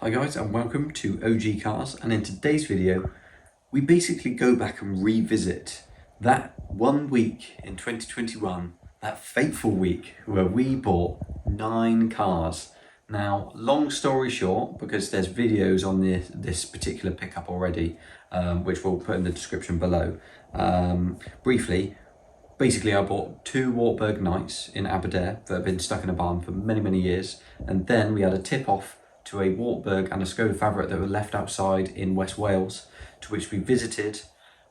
Hi guys and welcome to OG Cars, and in today's video we basically go back and revisit that 1 week in 2021, that fateful week where we bought 9 cars. Now, long story short, because there's videos on this particular pickup already, which we'll put in the description below, briefly, basically I bought 2 Wartburg Knights in Aberdare that have been stuck in a barn for many years, and then we had a tip off to a Wartburg and a Skoda Favourite that were left outside in West Wales, to which we visited,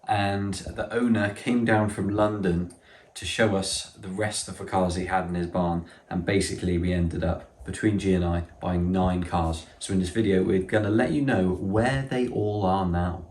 and the owner came down from London to show us the rest of the cars he had in his barn, and basically we ended up, between G and I, buying 9 cars. So in this video we're going to let you know where they all are now.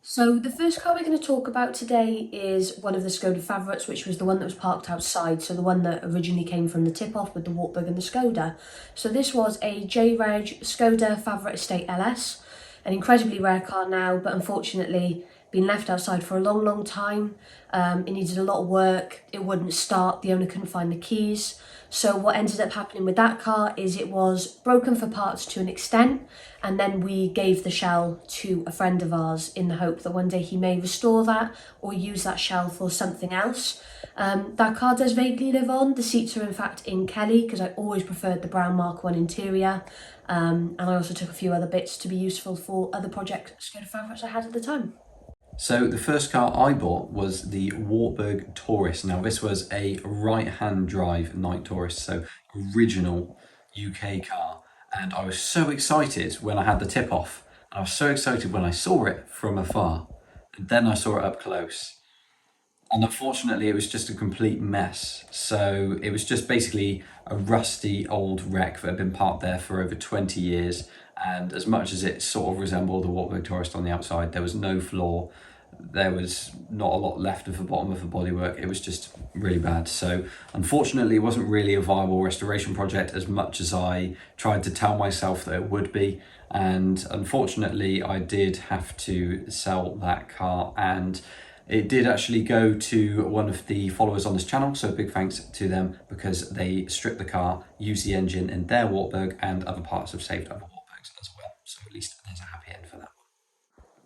So the first car we're going to talk about today is one of the Skoda Favourites, which was the one that was parked outside, so the one that originally came from the tip-off with the Wartburg and the Skoda. So this was a J-Reg Skoda Favourite Estate LS, an incredibly rare car now, but unfortunately been left outside for a long time. It needed a lot of work, it wouldn't start, the owner couldn't find the keys. So what ended up happening with that car is it was broken for parts to an extent, and then we gave the shell to a friend of ours in the hope that one day he may restore that or use that shell for something else. That car does vaguely live on. The seats are in fact in Kelly because I always preferred the brown Mark 1 interior, and I also took a few other bits to be useful for other projects Skoda Favourites I had at the time. So the first car I bought was the Wartburg Taurus. Now this was a right-hand drive Knight Taurus, so original UK car. And I was so excited when I had the tip off. I was so excited when I saw it from afar. And then I saw it up close. And unfortunately it was just a complete mess. So it was just basically a rusty old wreck that had been parked there for over 20 years. And as much as it sort of resembled the Wartburg Taurus on the outside, there was no floor. There was not a lot left of the bottom of the bodywork. It was just really bad. So unfortunately it wasn't really a viable restoration project as much as I tried to tell myself that it would be. And unfortunately I did have to sell that car, and it did actually go to one of the followers on this channel, so big thanks to them, because they stripped the car, used the engine in their Wartburg, and other parts have saved other Wartburgs as well. So at least there's a happy end for that one.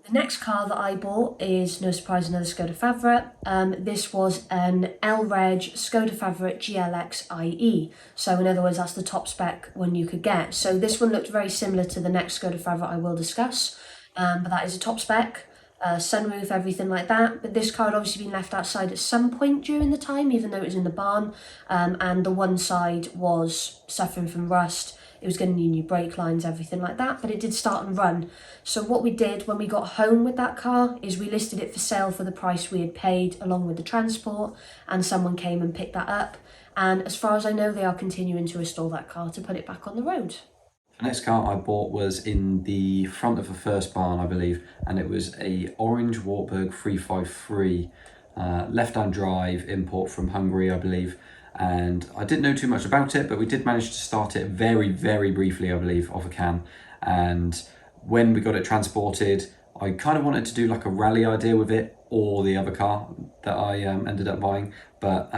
The next car that I bought is, no surprise, another Skoda Favourite. This was an L-Reg Skoda Favourite GLX IE. So in other words, that's the top spec one you could get. So this one looked very similar to the next Skoda Favourite I will discuss, but that is a top spec. Sunroof, everything like that. But this car had obviously been left outside at some point during the time, even though it was in the barn, and the one side was suffering from rust. It was going to need new brake lines, everything like that, but it did start and run. So what we did when we got home with that car is we listed it for sale for the price we had paid along with the transport, and someone came and picked that up. And as far as I know, they are continuing to restore that car to put it back on the road. The next car I bought was in the front of the first barn, I believe, and it was a orange Wartburg 353, left-hand drive import from Hungary, I believe. And I didn't know too much about it, but we did manage to start it very briefly, I believe, off a can. And when we got it transported, I kind of wanted to do like a rally idea with it, or the other car that I ended up buying, but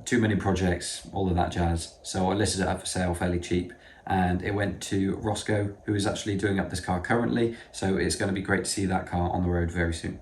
too many projects, all of that jazz. So I listed it up for sale fairly cheap, and it went to Roscoe, who is actually doing up this car currently. So it's going to be great to see that car on the road very soon.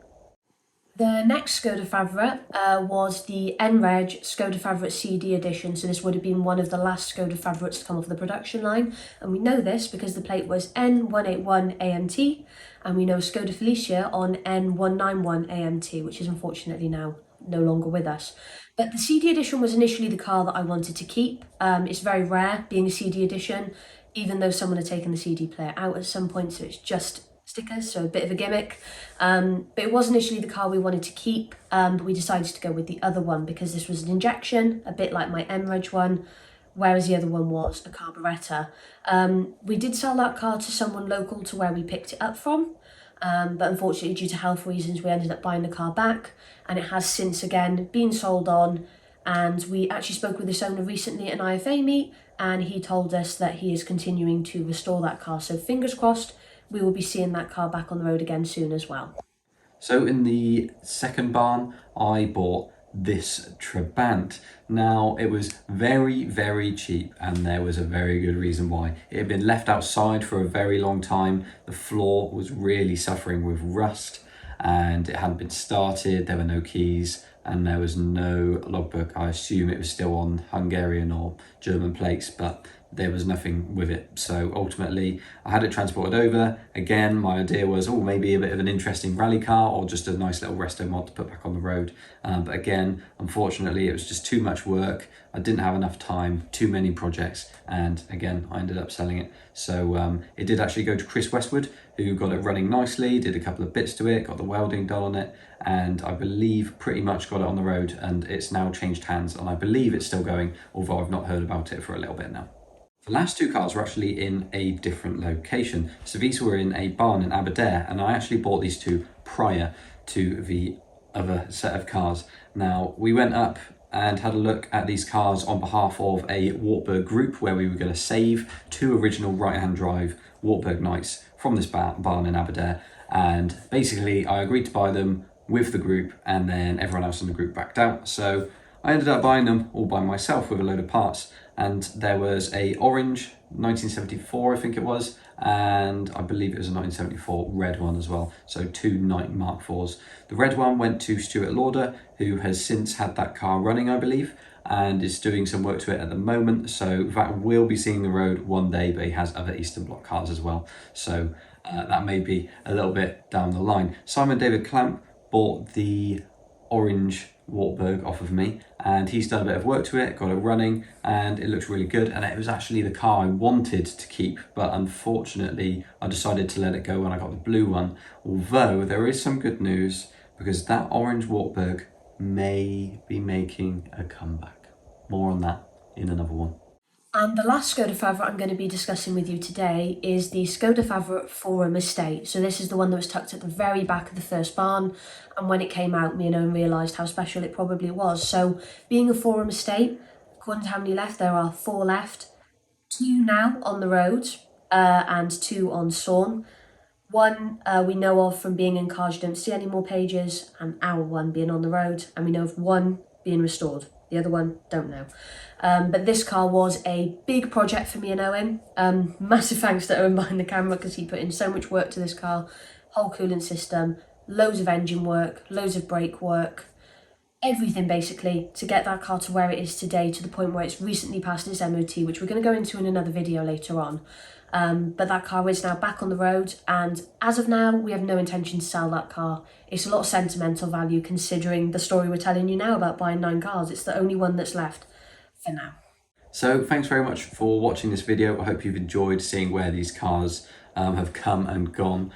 The next Skoda Favourite was the N-Reg Skoda Favourite CD edition. So this would have been one of the last Skoda Favourites to come off the production line. And we know this because the plate was N181AMT, and we know Skoda Felicia on N191AMT, which is unfortunately now no longer with us. But the CD edition was initially the car that I wanted to keep. It's very rare being a CD edition, even though someone had taken the CD player out at some point, so it's just stickers, so a bit of a gimmick. But it was initially the car we wanted to keep, but we decided to go with the other one because this was an injection, a bit like my M-Reg one, whereas the other one was a carburettor. We did sell that car to someone local to where we picked it up from, but unfortunately due to health reasons we ended up buying the car back, and it has since again been sold on. And we actually spoke with this owner recently at an IFA meet, and he told us that he is continuing to restore that car, so fingers crossed we will be seeing that car back on the road again soon as well. So in the second barn, I bought this Trabant. Now, it was very, very cheap, and there was a very good reason why. It had been left outside for a very long time. The floor was really suffering with rust, and it hadn't been started. There were no keys, and there was no logbook. I assume it was still on Hungarian or German plates, but there was nothing with it. So ultimately I had it transported over. Again, my idea was, maybe a bit of an interesting rally car or just a nice little resto mod to put back on the road. But again, unfortunately, it was just too much work. I didn't have enough time, too many projects, and again, I ended up selling it. So it did actually go to Chris Westwood, who got it running nicely, did a couple of bits to it, got the welding done on it, and I believe pretty much got it on the road, and it's now changed hands, and I believe it's still going, although I've not heard about it for a little bit now. The last two cars were actually in a different location. So these were in a barn in Aberdare, and I actually bought these two prior to the other set of cars. Now, we went up and had a look at these cars on behalf of a Wartburg group where we were going to save two original right-hand drive Wartburg Knights from this barn in Aberdare. And basically, I agreed to buy them with the group, and then everyone else in the group backed out. So I ended up buying them all by myself with a load of parts. And there was a orange 1974, I think it was, and I believe it was a 1974 red one as well. So two Knight Mark IVs. The red one went to Stuart Lauder, who has since had that car running, I believe, and is doing some work to it at the moment. So that will be seeing the road one day, but he has other Eastern Bloc cars as well. So that may be a little bit down the line. Simon David Clamp bought the orange Wartburg off of me, and he's done a bit of work to it, got it running, and it looks really good. And it was actually the car I wanted to keep, but unfortunately I decided to let it go when I got the blue one. Although there is some good news, because that orange Wartburg may be making a comeback. More on that in another one. And the last Skoda favourite I'm going to be discussing with you today is the Skoda favourite Forum Estate. So this is the one that was tucked at the very back of the first barn, and when it came out, me and Owen realised how special it probably was. So being a Forum Estate, according to how many left, there are 4 left. 2 now on the road, and 2 on Sawn. One we know of from being in cars you don't see any more pages, and our one being on the road, and we know of one being restored. The other one, don't know. But this car was a big project for me and Owen. Massive thanks to Owen behind the camera, because he put in so much work to this car. Whole coolant system, loads of engine work, loads of brake work, everything basically to get that car to where it is today, to the point where it's recently passed its MOT, which we're going to go into in another video later on. But that car is now back on the road, and as of now, we have no intention to sell that car. It's a lot of sentimental value considering the story we're telling you now about buying 9 cars. It's the only one that's left for now. So thanks very much for watching this video. I hope you've enjoyed seeing where these cars have come and gone.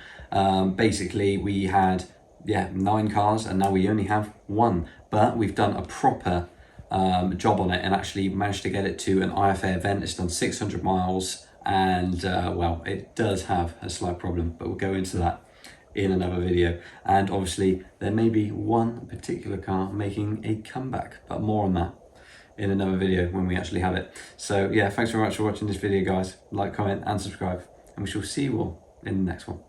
Basically, we had 9 cars, and now we only have 1, but we've done a proper job on it and actually managed to get it to an IFA event. It's done 600 miles, and well, it does have a slight problem, but we'll go into that in another video. And obviously there may be one particular car making a comeback, but more on that in another video when we actually have it. So yeah, thanks very much for watching this video, guys. Like, comment and subscribe, and we shall see you all in the next one.